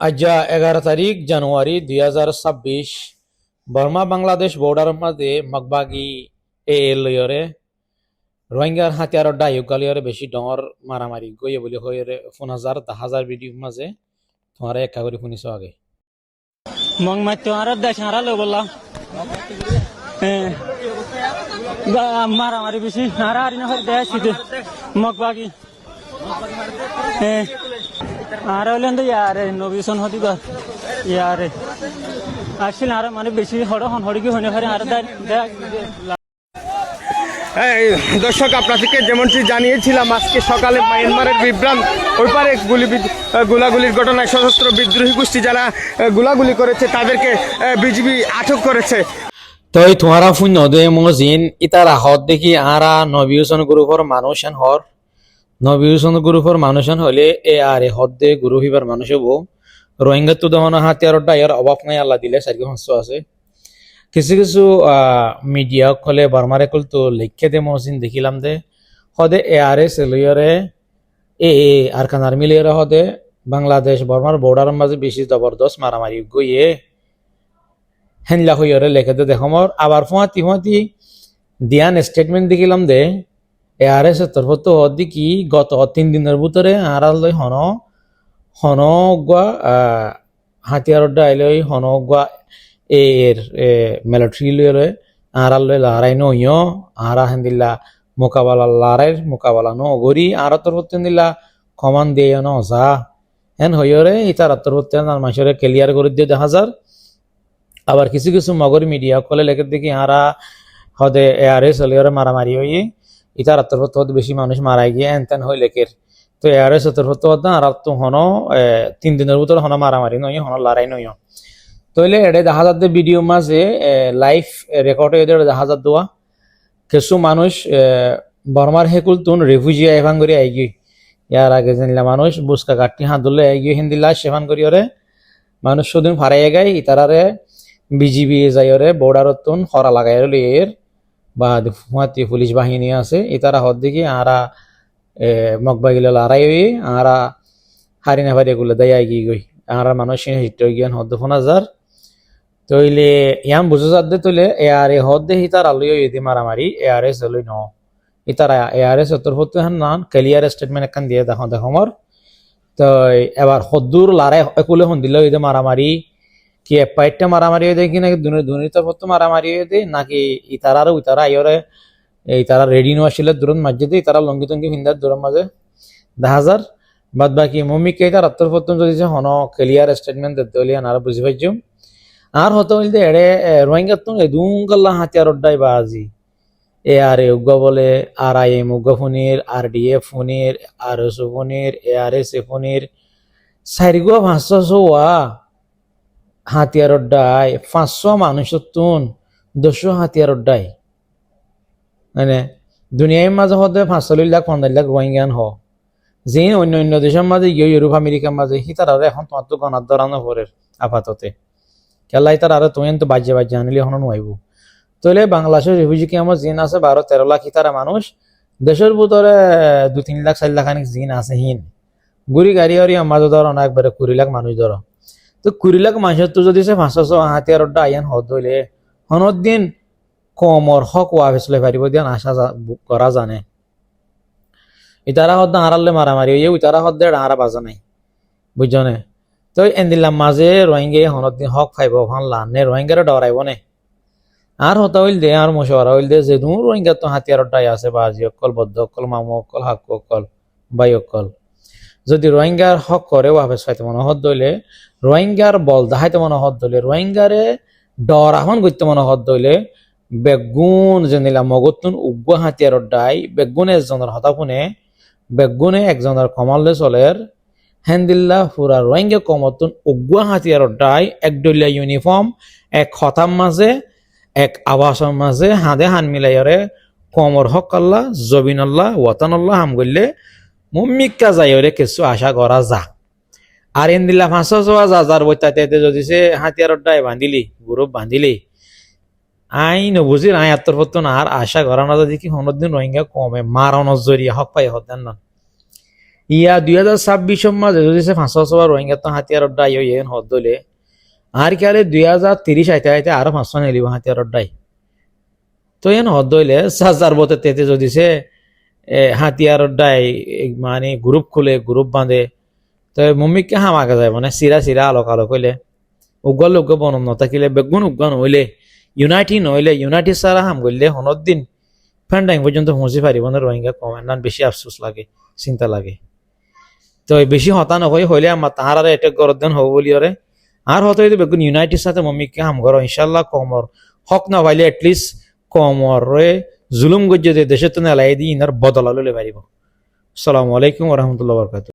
আজ 11 তারিখ জানুয়ারি 2026 বর্মা বাংলাদেশ বর্ডার মাঝে মগবাগি লয়রে রোহিঙ্গার হাতিয়ার ডাইগালিয়রে বেশি ডর মারামারি গইয়ে বলি হয়ে 10,000 ভিডিও মাঝে তোমার একা করে শুনিছ আগে মং মাইতো আর দেশ হারালো বললাম মারামারি বেশি হারাহারি না হয় দেশ মগবাগি আর হইলেন তো ইয়ারে নবীসন হতি ইয়ারে আসলে আর মানে বেশি হড়কি হইনে পারে আর দর্শক আপনাদেরকে যেমনটি জানিয়েছিলাম আজকে সকালে মায়ানমারের বিভ্রান্ত ওই পারে গোলাগুলির ঘটনায় সশস্ত্র বিদ্রোহী গোষ্ঠী যারা গোলাগুলি করেছে তাদেরকে বিজিবি আটক করেছে। তো তোমারা শূন্য দে মজিন ইতার আহত দেখি আরা নবীসন গ্রুপর মানুষেন হর নবীসন গ্রুপর মানুষেন হলে আর হদ দে গুরু হিবার মানুষ হবো রোহিঙ্গা তো দহন হাতিয়ার ডাইয়ার অভাব নাই আল্লাহ দিলে সার্কি হংস আছে কিছু কিছু মিডিয়া কলে বার্মারে কল তো লেখে দে মহসিন দেখিলাম দে হদে এআরএস লইয়রে আরকান আর্মি লইয়রে হদে বাংলাদেশ বর্মার বর্ডার মাঝে বেশি জবরদস্ত মারামারি গইয়ে হেনলা হইয়রে লেখে দে দেখমর আবার ফুয়াতি দিয়ান স্টেটমেন্ট দেখিলাম দে এআরএস এর তরফ তো হদি কি গত 3 দিনের ভিতরে আড়াল লই হন গুয়া হাতিয়ার ডাইলই হন গুয়া এর মিলিটারি লইরে আড়াল লই লড়াই নইও আরা হেন্দিল্লা মোকাবেলা ন গরি আর তরফ দিলা কমান দিয়ে ন যা হেন হইরে ইতার তরফ মানুষের ক্লিয়ার করে দিয়ে 10,000 আবার কিছু কিছু মগর মিডিয়া কলে লেখে দেখি আরা হদে এআরএস লইরে মারামারি হই ইতার তরফ বেশি মানুষ মারাই গিয়ে এনতেন হই লেখের তো এআরএস তরফ আর তো হন 3 দিনের ভিতরে হন মারামারি নই হন লড়াই নই তইলে এডে 10,000 ভিডিও মাঝে লাইভ রেকর্ড এদের 10,000 দেওয়া কিছু মানুষ বর্মার হেকুল তুন রেফিউজি এভান করে আইগি ইয়ার আগে জানলা মানুষ বুসকা কাটি হাত ধরলে আইগি হিন্দিলা সেভান করি ওরে মানুষ সুদিন ফারাই গাই ইতারারে বিজিবি যাইরে বর্ডারত তুন হরা লাগাই এর বা ফুয়াতি পুলিশ বাহিনী আছে ইতারা হদ দেখি আরা মগবাগিলা লড়াই হই আরা হারি না ফারি এগুলো দেয় আইগি গই আরা মানুষ হিট জ্ঞান হদ 4,000 তইলে ইয়াম বুঝো যাতে তইলে এআরএ হদ দে হিতার আলুই ইদি মারামারি এআরএস হলই ন ইতারা এআরএস তরফত হান নান ক্লিয়ার স্টেটমেন্ট একখান দিয়ে দেখমর তো এবার হদ্দুর লারাই একুলে হন দিল ইদি মারামারি কি এপাইটটা মারামারি হয়ে দেয় কি নাকি দুনির তরফত মারামারি হয়ে দেয় নাকি ইতারা আইরে ইতারা রেডি নো আসলে দূরত মাঝে দিয়ে ইতারা লঙ্গি টঙ্গি হিন্দার দূরের মাঝে 10,000 বাদ বাকি মমিকে ইতার তরফত যদি হন ক্লিয়ার স্টেটমেন্ট দিতে হলে আনারা বুঝি পাইছুম আর হতো হইলে এড়ে রোহিঙ্গা তো দুঙ্গাল্লা হাতিয়ার ডাই বাজি এআরএ উগ্গা বলে আরআইএম উগ্গা ফোনের আরডিএফ ফোনের আরএসও ফোনের এআরএস ফোনের 4,500 হাতিয়ার ডাই 500 মানুষের তুন 200 হাতিয়ার ডাই মানে দুনিয়ার মাঝে হতে 45 লাখ 50 লাখ রোহিঙ্গান হ যে অন্য দেশের মাঝে ইউরোপ আমেরিকার মাঝে হিতার এখন তোমার তো গণার ধরানো পরের আপাততে খেলাই তার আরো তুমি তো বাজ্যে আনিলে হন নইব তইলে বাংলাদেশের রিফিউজি ক্যাম্প জিন আছে 12-13 লাখ ইতারা মানুষ দেশের ভিতরে 2-3 লাখ 4 লাখ খানিক জিন আছে হিন গুড়ি গাড়ি হরি আমাজ ধর না একবারে 20 লাখ মানুষ ধর তো 20 লাখ মানুষের তো যদি সে 500 হাতিয়ার আইন হদ হইলে হনদ দিন কমর হক ওয়া ফেসলে পারিব দিন আশা করা জানে ইতারা হদ আড়ালে মারামারি হইয়ে ইতারা হদ আড়া বাজা নাই বুঝছনে তো এন্দিল্লাম মাঝে রোহিঙ্গা হনদিন হক ফাইব ভানলা নে রোহিঙ্গারা ডরাইব নে আর হতা হইল দে আর মশওয়ারা হইল দে যে দূর রোহিঙ্গা তো হাতিয়ার ডাই আছে বাজি অকল বদ্ধ অকল মামু অকল হাক অকল বাই অকল যদি রোহিঙ্গার হক করে ওয়াফেস ফাইতে মনে হদ দইলে রোহিঙ্গার বল দাহাইতে মনে হদ দইলে রোহিঙ্গারে ডর আহ্বান করতে মনে হদ দইলে বেগুন জেনিলা মগতুন উগ্র হাতিয়ার ডাই বেগুন একজনের হতা শুনে বেগুনে একজনের কমালে চলের হেন্দিল্লা পুরা রোহিঙ্গা কমতুন উগ্র হাতিয়ার ডাই একডলিয়া ইউনিফর্ম এক খতাম মাঝে এক আবাসের মাঝে হাঁদে হান মিলাইরে কমর হক আল্লাহ জবিন আল্লাহ ওয়াতান আল্লাহ হাম করলে মুম্মিকা যাইরে কিছু আশা করা যা আর এন্দিল্লা 500,000 বইতাতে যদি সে হাতিয়ার ডাই বান্ধিলি গ্রুপ বান্ধিলি আই নবুজির আই আত্মপত্তন আর আশা করা না দেখি হনদিন রোহিঙ্গা কমে মারানোর জরিয়া হক পাই হতেন না ইয়া 2026 মাঝে যদি সে 500 রোহিঙ্গা তো হাতিয়ার ডাই হয়ে হদ দলে আর খেয়ালে 2030 আইতে আইতে আরো 500 নিলিব হাতিয়ার ডাই তো এন হদ দইলে 1000 বতে তেতে যদি সে হাতিয়ার ডাই মানে গ্রুপ খুলে গ্রুপ বাঁধে তো মম্মিককে হামাকা যায় মানে সিরা আলোক আলোক হইলে উগ্র লোক বনম নথাকিলে বেগুন উগ্র হইলে ইউনাইটেড সারা হাম করলে হনত দিন ফ্যান্ডাইং পর্যন্ত পৌঁছে পারিব না রোহিঙ্গা কমান্ডার বেশি আফসোস লাগে চিন্তা লাগে তো বেশি হতা হইলে আমার তাহার এটেক গরদেন হব বলি ওরে আর হতে হইতে বেগুন ইউনাইটেড সাথে মম্মিককে হাম করো ইনশাল্লাহ কমর হক না পাইলে এটলিস্ট কমর জুলুম গজ্জে দেশের তো নেলাই দিয়ে ইনার বদলা লইলে পারিব। আসসালামু আলাইকুম ওরহামতুল্লাহ বরকাত।